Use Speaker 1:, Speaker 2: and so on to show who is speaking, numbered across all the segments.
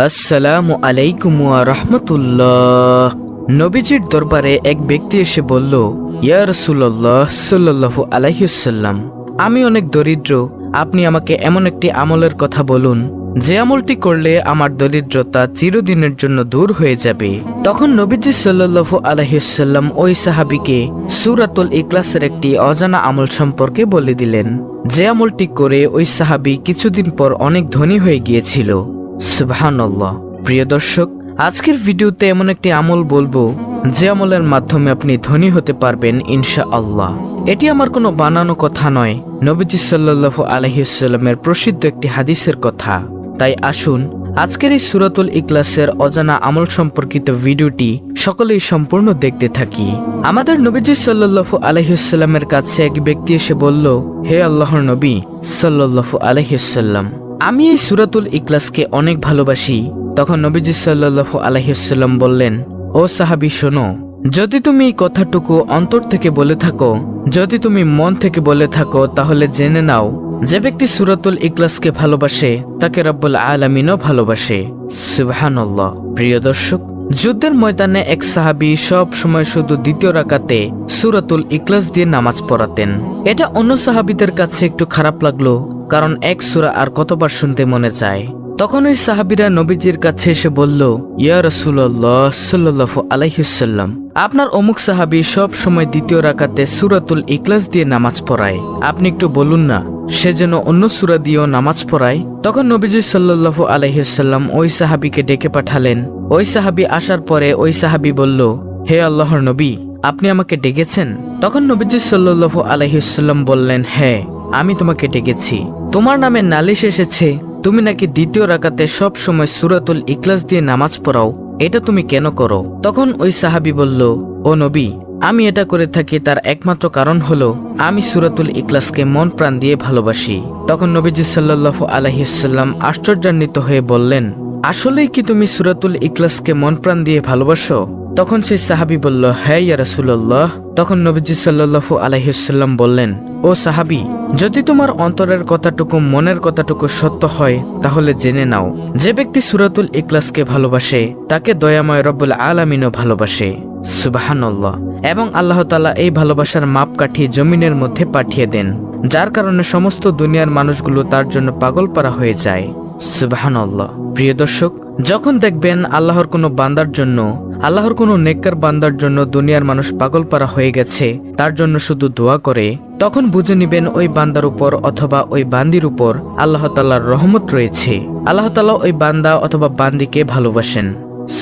Speaker 1: আসসালামু আলাইকুম ওয়া রাহমাতুল্লাহ। নবীজির দরবারে এক ব্যক্তি এসে বলল, ইয়া রাসূলুল্লাহ সাল্লাল্লাহু আলাইহি ওয়াসাল্লাম, আমি অনেক দরিদ্র, আপনি আমাকে এমন একটি আমলের কথা বলুন যে আমলটি করলে আমার দরিদ্রতা চিরদিনের জন্য দূর হয়ে যাবে। তখন নবীজি সাল্লাল্লাহু আলাইহি ওয়াসাল্লাম ওই সাহাবীকে সূরাতুল ইখলাসের একটি অজানা আমল সম্পর্কে বলে দিলেন, যে আমলটি করে ওই সাহাবী কিছুদিন পর অনেক ধনী হয়ে গিয়েছিল। সুবহানাল্লাহ। প্রিয় দর্শক, আজকের ভিডিওতে এমন একটি আমল বলবো যে আমলের মাধ্যমে আপনি ধনী হতে পারবেন ইনশাআল্লাহ। এটি আমার কোনো বানানো কথা নয়, নবীজি সাল্লাল্লাহু আলাইহি ওয়াসাল্লামের প্রসিদ্ধ একটি হাদিসের কথা। তাই আসুন আজকের এই সূরাতুল ইখলাসের অজানা আমল সম্পর্কিত ভিডিওটি সকলেই সম্পূর্ণ দেখতে থাকি। আমাদের নবীজি সাল্লাল্লাহু আলাইহি ওয়াসাল্লামের কাছে এক ব্যক্তি এসে বলল, হে আল্লাহর নবী সাল্লাল্লাহু আলাইহি ওয়াসাল্লাম, আমি এই সূরাতুল ইখলাসকে অনেক ভালোবাসি। তখন নবীজি সাল্লাল্লাহু আলাইহি ওয়াসাল্লাম বললেন, ও সাহাবী শোনো, যদি তুমি এই কথাটুকু অন্তর থেকে বলে থাকো, যদি তুমি মন থেকে বলে থাকো, তাহলে জেনে নাও যে ব্যক্তি সূরাতুল ইখলাসকে ভালোবাসে তাকে রব্বুল আলামিনও ভালোবাসে। সুবহানাল্লাহ। প্রিয় দর্শক, যুদ্ধের ময়দানে এক সাহাবী সব সময় শুধু দ্বিতীয় রাকাতে সূরাতুল ইখলাস দিয়ে নামাজ পড়াতেন। এটা অন্য সাহাবীদের কাছে একটু খারাপ লাগলো, কারণ এক সূরা আর কতবার শুনতে মনে চায়। তখন ওই সাহাবীরা নবীজির কাছে এসে বলল, ইয়া রাসূলুল্লাহ সাল্লাল্লাহু আলাইহি ওয়াসাল্লাম, আপনার অমুক সাহাবী সব সময় দ্বিতীয় রাকাতে সূরাতুল ইখলাস দিয়ে নামাজ পড়ায়, আপনি একটু বলুন না সে যেন অন্য সূরা দিয়েও নামাজ পড়ায়। তখন নবীজি সাল্লাল্লাহু আলাইহি ওয়াসাল্লাম ওই সাহাবীকে ডেকে পাঠালেন। ওই সাহাবী আসার পরে ওই সাহাবী বলল, হে আল্লাহর নবী, আপনি আমাকে ডেকেছেন? তখন নবীজি সাল্লাল্লাহু আলাইহি ওয়াসাল্লাম বললেন, হ্যাঁ, আমি তোমাকে ডেকেছি। তোমার নামে নালিশ এসেছে, তুমি নাকি দ্বিতীয় রাকাতে সব সময় সূরাতুল ইখলাস দিয়ে নামাজ পড়াও, এটা তুমি কেন করো? তখন ওই সাহাবী বলল, ও নবী, আমি এটা করে থাকি তার একমাত্র কারণ হলো আমি সূরাতুল ইখলাসকে মন প্রাণ দিয়ে ভালোবাসি। তখন নবীজি সাল্লাল্লাহু আলাইহি ওয়াসাল্লাম আশ্চর্যান্বিত হয়ে বললেন, আসলেই কি তুমি সূরাতুল ইখলাসকে মন প্রাণ দিয়ে ভালোবাসো? তখন সেই সাহাবী বলল, হ্যাঁ ইয়া রাসূলুল্লাহ। তখন নবীজি সাল্লাল্লাহু আলাইহি ওয়াসাল্লাম বললেন, ও সাহাবী, যদি তোমার অন্তরের কথাটুকু মনের কথাটুকু সত্য হয়, তাহলে জেনে নাও যে ব্যক্তি সূরাতুল ইখলাসকে ভালোবাসে তাকে দয়াময় রব্বুল আলামিনও ভালোবাসে। সুবহানাল্লাহ। এবং আল্লাহ তাআলা এই ভালোবাসার মাপকাঠি জমিনের মধ্যে পাঠিয়ে দেন, যার কারণে সমস্ত দুনিয়ার মানুষগুলো তার জন্য পাগলপারা হয়ে যায়। সুবহানাল্লাহ। প্রিয় দর্শক, যখন দেখবেন আল্লাহর কোনো বান্দার জন্য, আল্লাহর কোনো নেককার বান্দার জন্য দুনিয়ার মানুষ পাগলপারা হয়ে গেছে, তার জন্য শুধু দোয়া করে, তখন বুঝে নিবেন ওই বান্দার উপর অথবা ওই বান্দির উপর আল্লাহ তাআলার রহমত রয়েছে। আল্লাহ তাআলা ওই বান্দা অথবা বান্দিকে ভালোবাসেন।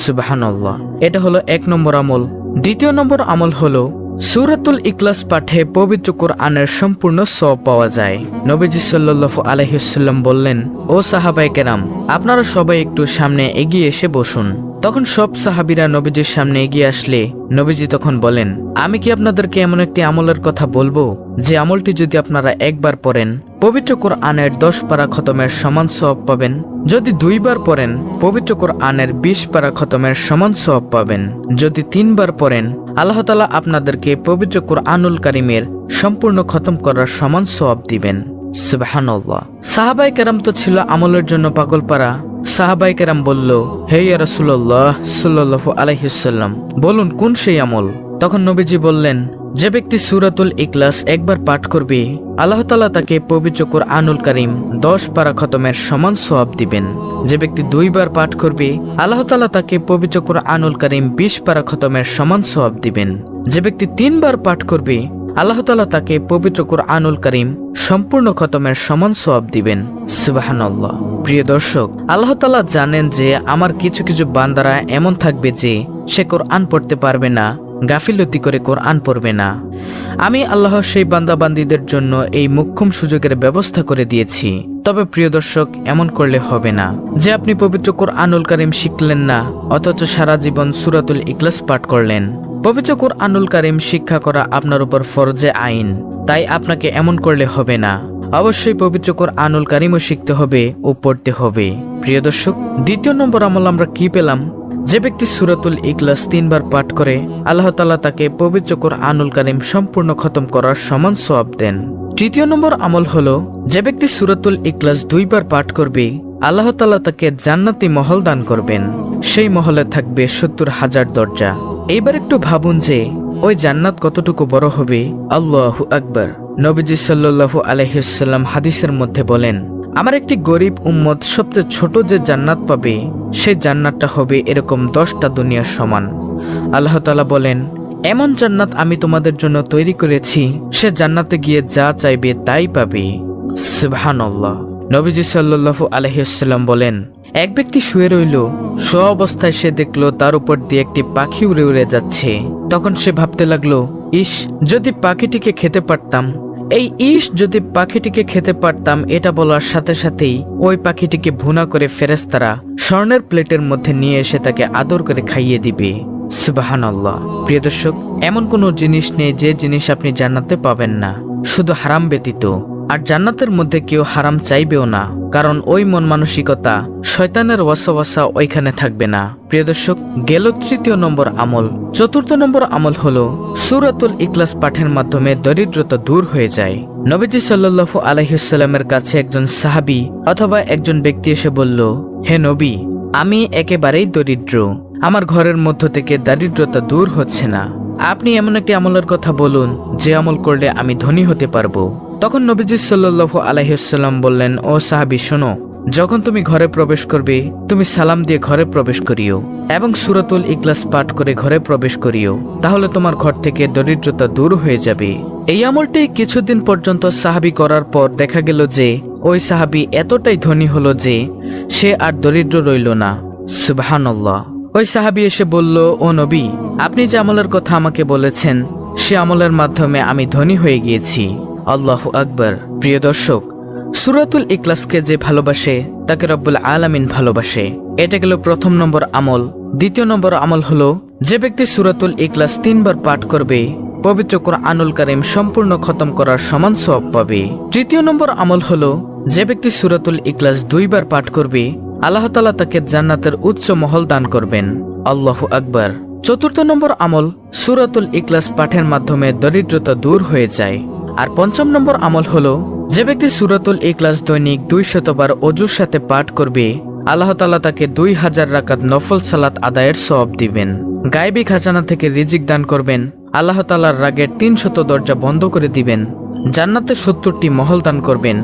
Speaker 1: সুবহানাল্লাহ। এটা হলো 1 নম্বর আমল। দ্বিতীয় নম্বর আমল হলো সূরাতুল ইখলাস পাঠে পবিত্র কোরআনের সম্পূর্ণ সওয়াব পাওয়া যায়। নবীজি সাল্লাল্লাহু আলাইহি ওয়াসাল্লাম বললেন, ও সাহাবায়ে কেরাম, আপনারা সবাই একটু সামনে এগিয়ে এসে বসুন। তখন সব সাহাবীরা নবীজির সামনে এগিয়ে আসলে নবীজি তখন বলেন, আমি কি আপনাদেরকে এমন একটি আমলের কথা বলবো যে আমলটি যদি আপনারা একবার পড়েন, পবিত্র কোরআনের 10 পারা খতমের সমান সওয়াব পাবেন। যদি 2 বার পড়েন, পবিত্র কোরআনের 20 পারা খতমের সমান সওয়াব পাবেন। যদি 3 বার পড়েন, আল্লাহ তাআলা আপনাদেরকে পবিত্র কোরআনুল কারীমের সম্পূর্ণ খতম করার সমান সওয়াব দিবেন। সুবহানাল্লাহ। সাহাবায়ে কেরাম তো ছিল আমলের জন্য পাগলপারা। সাহাবায়ে কেরাম বলল, হে ইয়া রাসূলুল্লাহ সাল্লাল্লাহু আলাইহি ওয়াসাল্লাম, বলুন কোন সেই আমল? তখন নবীজি বললেন, যে ব্যক্তি সূরাতুল ইখলাস একবার পাঠ করবে, আল্লাহ তাআলা তাকে পবিত্র কোরআনুল কারীম 10 পারা খতমের সমান সওয়াব দিবেন। যে ব্যক্তি 2 বার পাঠ করবে, আল্লাহ তাআলা তাকে পবিত্র কোরআনুল কারীম 20 পারা খতমের সমান সওয়াব দিবেন। যে ব্যক্তি 3 বার পাঠ করবে, আল্লাহ তাআলা তাকে পবিত্র কোরআনুল কারীম সম্পূর্ণ খতমের সমান সওয়াব দিবেন। সুবহানাল্লাহ। প্রিয় দর্শক, আল্লাহ তাআলা জানেন যে আমার কিছু কিছু বান্দারা এমন থাকবে যে সে কোরআন পড়তে পারবে না, গাফিলতি করে কোরআন পড়বে না। আমি আল্লাহ সেই বান্দাবান্দীদের জন্য এই মোক্ষম সুযোগের ব্যবস্থা করে দিয়েছি। তবে প্রিয় দর্শক, এমন করলে হবে না যে আপনি পবিত্র কোরআনুল কারীম শিখলেন না অথচ সারা জীবন সূরাতুল ইখলাস পাঠ করলেন। পবিত্র কোরআনুল কারীম শিক্ষা করা আপনার উপর ফরজে আইন, তাই আপনাকে এমন করলে হবে না। অবশ্যই পবিত্র কোরআনুল কারীমও শিখতে হবে ও পড়তে হবে। প্রিয় দর্শক, দ্বিতীয় নম্বর আমল আমরা কি পেলাম? যে ব্যক্তি সূরাতুল ইখলাস 3 বার পাঠ করে, আল্লাহ তাআলা তাকে পবিত্র কোরআনুল কারীম সম্পূর্ণ খতম করার সমান সওয়াব দেন। তৃতীয় নম্বর আমল হলো, যে ব্যক্তি সূরাতুল ইখলাস 2 বার পাঠ করবে, আল্লাহ তাআলা তাকে জান্নাতি মহল দান করবেন। সেই মহলে থাকবে 70,000 দরজা। এইবার একটু ভাবুন যে ওই জান্নাত কতটুকু বড় হবে। আল্লাহু আকবার। নবীজি সাল্লাল্লাহু আলাইহি ওয়াসাল্লাম হাদিসের মধ্যে বলেন, আমার একটি গরিব উম্মত সবচেয়ে ছোট যে জান্নাত পাবে সেই জান্নাতটা হবে এরকম 10টা দুনিয়ার সমান। আল্লাহ তাআলা বলেন, এমন জান্নাত আমি তোমাদের জন্য তৈরি করেছি, সে জান্নাতে গিয়ে যা চাইবে তাই পাবে। সুবহানাল্লাহ। নবীজি সাল্লাল্লাহু আলাইহি ওয়াসাল্লাম বলেন, এক ব্যক্তি শুয়ে রইল, শোয়া অবস্থায় সে দেখলো তার উপর দিয়ে একটি পাখি উড়ে উড়ে যাচ্ছে। তখন সে ভাবতে লাগলো, ইস, যদি পাখিটিকে খেতে পারতাম। এই ইস, যদি পাখিটিকে খেতে পারতাম, এটা বলার সাথে সাথেই ওই পাখিটিকে ভুনা করে ফেরেশতারা স্বর্ণের প্লেটের মধ্যে নিয়ে এসে তাকে আদর করে খাইয়ে দিবে। সুবহানাল্লাহ। প্রিয় দর্শক, এমন কোনো জিনিস নেই যে জিনিস আপনি জান্নাতে পাবেন না, শুধু হারাম ব্যতীত। আর জান্নাতের মধ্যে কেউ হারাম চাইবেও না, কারণ ওই মন মানসিকতা, শয়তানের ওয়াসওয়াসা ওইখানে থাকবে না। প্রিয় দর্শক, গেল 3য় নম্বর আমল। 4র্থ নম্বর আমল হলো সূরাতুল ইখলাস পাঠের মাধ্যমে দরিদ্রতা দূর হয়ে যায়। নবীজি সাল্লাল্লাহু আলাইহি ওয়াসাল্লামের কাছে একজন সাহাবী অথবা একজন ব্যক্তি এসে বলল, হে নবী, আমি একেবারেই দরিদ্র, আমার ঘরের মধ্য থেকে দারিদ্রতা দূর হচ্ছে না, আপনি এমন একটি আমলের কথা বলুন যে আমল করলে আমি ধনী হতে পারবো। তখন নবীজি সাল্লাল্লাহু আলাইহি ওয়াসাল্লাম বললেন, ও সাহাবী, শোনো, যখন তুমি ঘরে প্রবেশ করবে তুমি সালাম দিয়ে ঘরে প্রবেশ করিও এবং সূরাতুল ইখলাস পাঠ করে ঘরে প্রবেশ করিও, তাহলে তোমার ঘর থেকে দরিদ্রতা দূর হয়ে যাবে। এই আমলটি কিছুদিন পর্যন্ত সাহাবী করার পর দেখা গেল যে ওই সাহাবী এতটাই ধনী হলো যে সে আর দরিদ্র রইল না। সুবহানাল্লাহ। ওই সাহাবী এসে বলল, ও নবী, আপনি যে আমলের কথা আমাকে বলেছেন সে আমলের মাধ্যমে আমি ধনী হয়ে গিয়েছি। আল্লাহু আকবার। প্রিয় দর্শক, সূরাতুল ইখলাসকে যে ভালোবাসে তাকে রব্বুল আলামিন ভালোবাসে। এটা গেল 1ম নম্বর আমল। 2য় নম্বর আমল হলো, যে ব্যক্তি সূরাতুল ইখলাস 3 বার পাঠ করবে পবিত্র কুরআনুল কারীম সম্পূর্ণ খতম করার সমান সওয়াব পাবে। 3য় নম্বর আমল হলো, যে ব্যক্তি সূরাতুল ইখলাস 2 বার পাঠ করবে আল্লাহ তাআলা তাকে জান্নাতের উচ্চ মহল দান করবেন। আল্লাহু আকবার। 4র্থ নম্বর আমল, সূরাতুল ইখলাস পাঠের মাধ্যমে দরিদ্রতা দূর হয়ে যায়। আর 5ম নম্বর আমল হলো, যে ব্যক্তি সূরাতুল ইখলাস দৈনিক 200 বার ওযুর সাথে পাঠ করবে আল্লাহ তাআলা তাকে 2000 রাকাত নফল সালাত আদায়ের সওয়াব দিবেন। গায়বী খাজানা থেকে রিজিক দান করবেন, আল্লাহ তাআলার রাগের 300 দরজা বন্ধ করে দিবেন, জান্নাতে 70টি মহল দান করবেন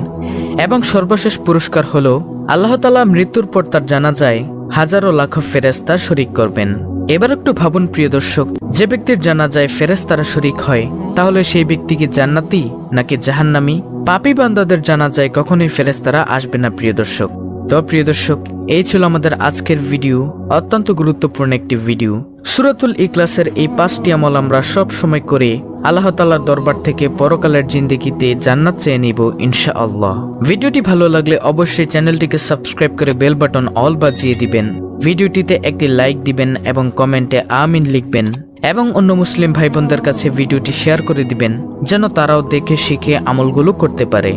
Speaker 1: এবং সর্বশেষ পুরস্কার হলো আল্লাহ তাআলা মৃত্যুর পর তার জানাজায় হাজারো লাখো ফেরেশতা শরীক করবেন। এবার একটু ভাবুন প্রিয় দর্শক, যে ব্যক্তির জানাজায় ফেরেশতারা শরীক হয় তাহলে সেই ব্যক্তি কি জান্নাতি নাকি জাহান্নামী? পাপী বান্দাদের জানাজায় কখনোই ফেরেশতারা আসবে না প্রিয় দর্শক। তো প্রিয় দর্শক, এই ছিল আমাদের আজকের ভিডিও, অত্যন্ত গুরুত্বপূর্ণ একটি ভিডিও। সূরাতুল ইখলাসের এই 5টি আমল আমরা সব সময় করে আল্লাহ তাআলার দরবার থেকে পরকালের জিন্দেগিতে জান্নাত চেয়ে নিব ইনশাআল্লাহ। ভিডিওটি ভালো লাগলে অবশ্যই চ্যানেলটিকে সাবস্ক্রাইব করে বেল বাটন অল বাজিয়ে দিবেন। ভিডিওটিতে একটি লাইক দিবেন এবং কমেন্টে আমিন লিখবেন এবং অন্য মুসলিম ভাই বোনদের কাছে ভিডিওটি শেয়ার করে দিবেন যেন তারাও দেখে শিখে আমলগুলো করতে পারে।